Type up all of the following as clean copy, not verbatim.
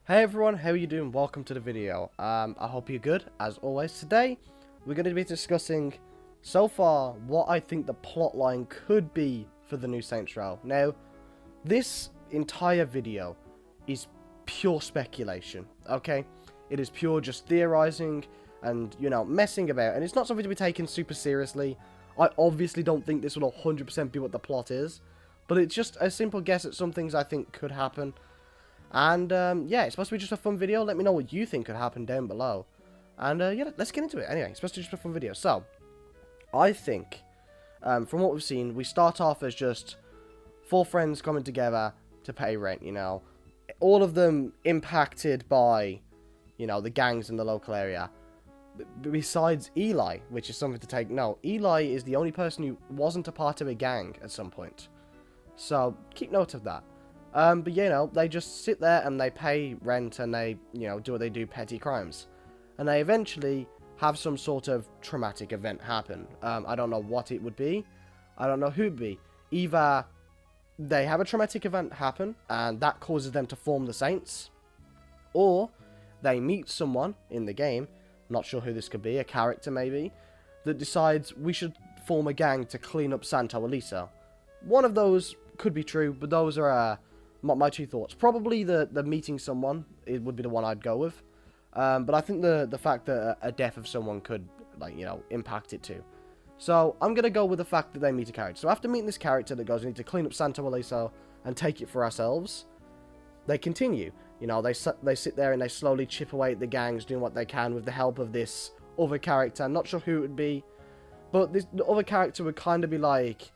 Hey everyone, how are you doing? Welcome to the video. I hope you're good, as always. Today, we're going to be discussing, so far, what I think the plotline could be for the new Saints Row. Now, this entire video is pure speculation, okay? It is pure just theorizing and, messing about, and it's not something to be taken super seriously. I obviously don't think this will 100% be what the plot is, but it's just a simple guess at some things I think could happen. And, yeah, it's supposed to be just a fun video. Let me know what you think could happen down below. And, yeah, let's get into it. Anyway, it's supposed to be just a fun video. So, I think, from what we've seen, we start off as just 4 friends coming together to pay rent, All of them impacted by, the gangs in the local area. Besides Eli, which is something to take note. Eli is the only person who wasn't a part of a gang at some point. So, keep note of that. But, they just sit there and they pay rent and they, do what they do, petty crimes. And they eventually have some sort of traumatic event happen. I don't know what it would be. I don't know who it would be. Either they have a traumatic event happen and that causes them to form the Saints. Or they meet someone in the game, not sure who this could be, a character maybe, that decides we should form a gang to clean up Santo Elisa. One of those could be true, but those are... my 2 thoughts. Probably the meeting someone, it would be the one I'd go with. But I think the fact that a death of someone could, impact it too. So, I'm going to go with the fact that they meet a character. So, after meeting this character that goes, we need to clean up Santo Elisa and take it for ourselves, they continue. They sit there and they slowly chip away at the gangs, doing what they can with the help of this other character. I'm not sure who it would be, but the other character would kind of be like,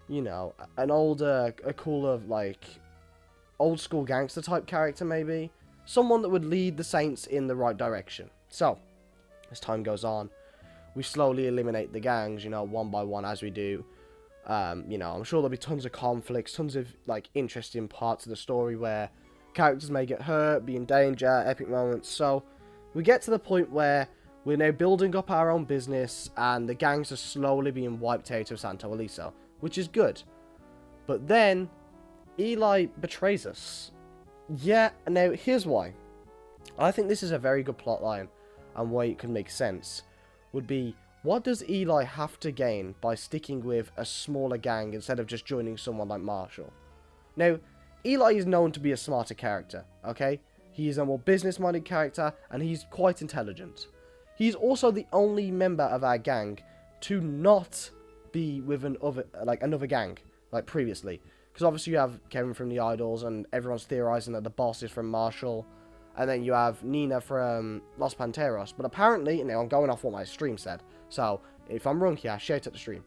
an older, a cooler, old school gangster type character maybe. Someone that would lead the Saints in the right direction. So, as time goes on, we slowly eliminate the gangs, one by one as we do. I'm sure there'll be tons of conflicts, tons of, interesting parts of the story where characters may get hurt, be in danger, epic moments. So, we get to the point where we're now building up our own business and the gangs are slowly being wiped out of Santo Elisa, which is good. But then Eli betrays us. Yeah, now here's why. I think this is a very good plotline, and why it can make sense would be, what does Eli have to gain by sticking with a smaller gang instead of just joining someone like Marshall? Now, Eli is known to be a smarter character, okay? He is a more business-minded character, and he's quite intelligent. He's also the only member of our gang to not be with another gang, like previously. Because obviously you have Kevin from the Idols, and everyone's theorizing that the boss is from Marshall. And then you have Nina from Los Panteros. But apparently, I'm going off what my stream said. So, if I'm wrong here, shout at the stream.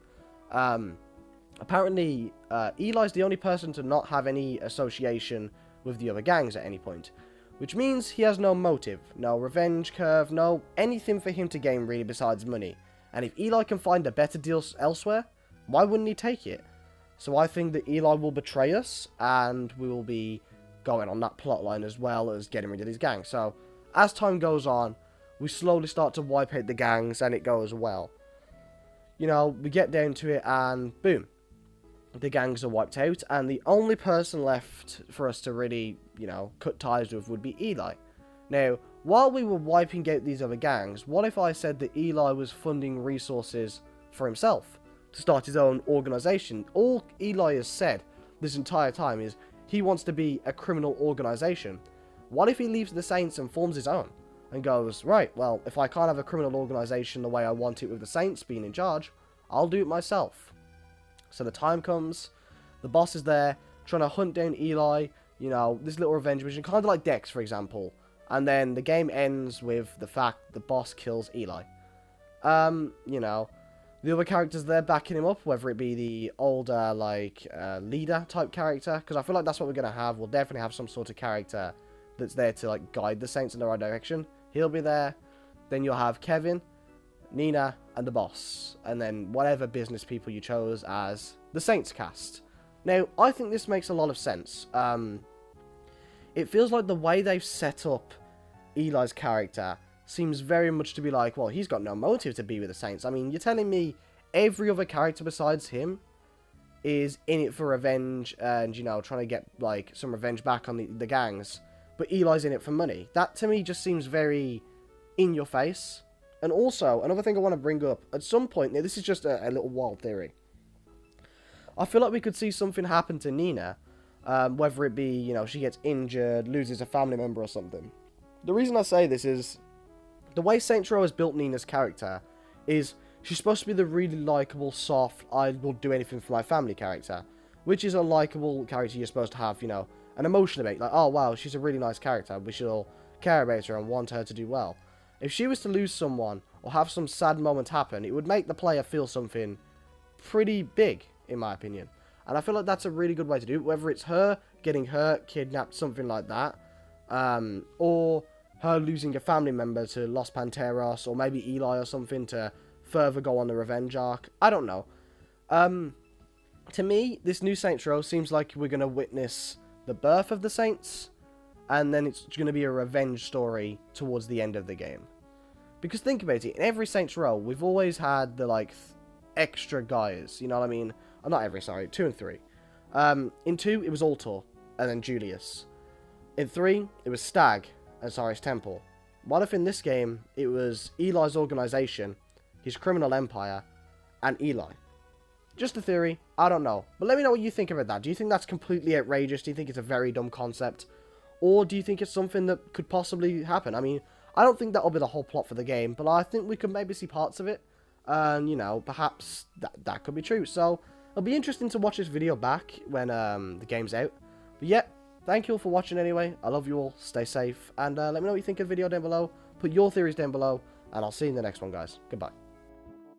Apparently, Eli's the only person to not have any association with the other gangs at any point. Which means he has no motive, no revenge curve, no anything for him to gain really besides money. And if Eli can find a better deal elsewhere, why wouldn't he take it? So I think that Eli will betray us, and we will be going on that plotline as well as getting rid of these gangs. So, as time goes on, we slowly start to wipe out the gangs, and it goes well. We get down to it, and boom. The gangs are wiped out, and the only person left for us to really, cut ties with would be Eli. Now, while we were wiping out these other gangs, what if I said that Eli was funding resources for himself? To start his own organization. All Eli has said this entire time is he wants to be a criminal organization. What if he leaves the Saints and forms his own? And goes, right, well, if I can't have a criminal organization the way I want it with the Saints being in charge, I'll do it myself. So the time comes, the boss is there, trying to hunt down Eli, this little revenge mission, kind of like Dex, for example. And then the game ends with the fact the boss kills Eli. The other characters there backing him up, whether it be the older, leader type character, because I feel like that's what we're going to have. We'll definitely have some sort of character that's there to, guide the Saints in the right direction. He'll be there. Then you'll have Kevin, Nina, and the boss. And then whatever business people you chose as the Saints cast. Now, I think this makes a lot of sense. It feels like the way they've set up Eli's character seems very much to be like, well, he's got no motive to be with the Saints. I mean, you're telling me every other character besides him is in it for revenge and, trying to get, some revenge back on the gangs. but Eli's in it for money. That to me just seems very in your face. And also, another thing I want to bring up, at some point, now this is just a little wild theory. I feel like we could see something happen to Nina, whether it be, you know, she gets injured, loses a family member or something. The reason I say this is, the way Saints Row has built Nina's character is she's supposed to be the really likeable, soft, I will do anything for my family character. Which is a likeable character you're supposed to have, you know, an emotion about. Like, oh wow, she's a really nice character, we should all care about her and want her to do well. If she was to lose someone, or have some sad moment happen, it would make the player feel something pretty big, in my opinion. And I feel like that's a really good way to do it, whether it's her getting hurt, kidnapped, something like that, or her losing a family member to Los Panteros, or maybe Eli or something to further go on the revenge arc. I don't know. To me, this new Saints Row seems like we're going to witness the birth of the Saints, and then it's going to be a revenge story towards the end of the game. Because think about it, in every Saints Row, we've always had the, like, extra guys, you know what I mean? Oh, not every, sorry, 2 and 3. In 2, it was Altor, and then Julius. In 3, it was Stag, and Cyrus Temple. What if in this game, it was Eli's organization, his criminal empire, and Eli? Just a theory, I don't know. But let me know what you think about that. Do you think that's completely outrageous? Do you think it's a very dumb concept? Or do you think it's something that could possibly happen? I mean, I don't think that'll be the whole plot for the game, but I think we could maybe see parts of it. And, you know, perhaps that could be true. So, it'll be interesting to watch this video back when the game's out. But yeah, thank you all for watching anyway. I love you all. Stay safe. And let me know what you think of the video down below. Put your theories down below. And I'll see you in the next one, guys. Goodbye.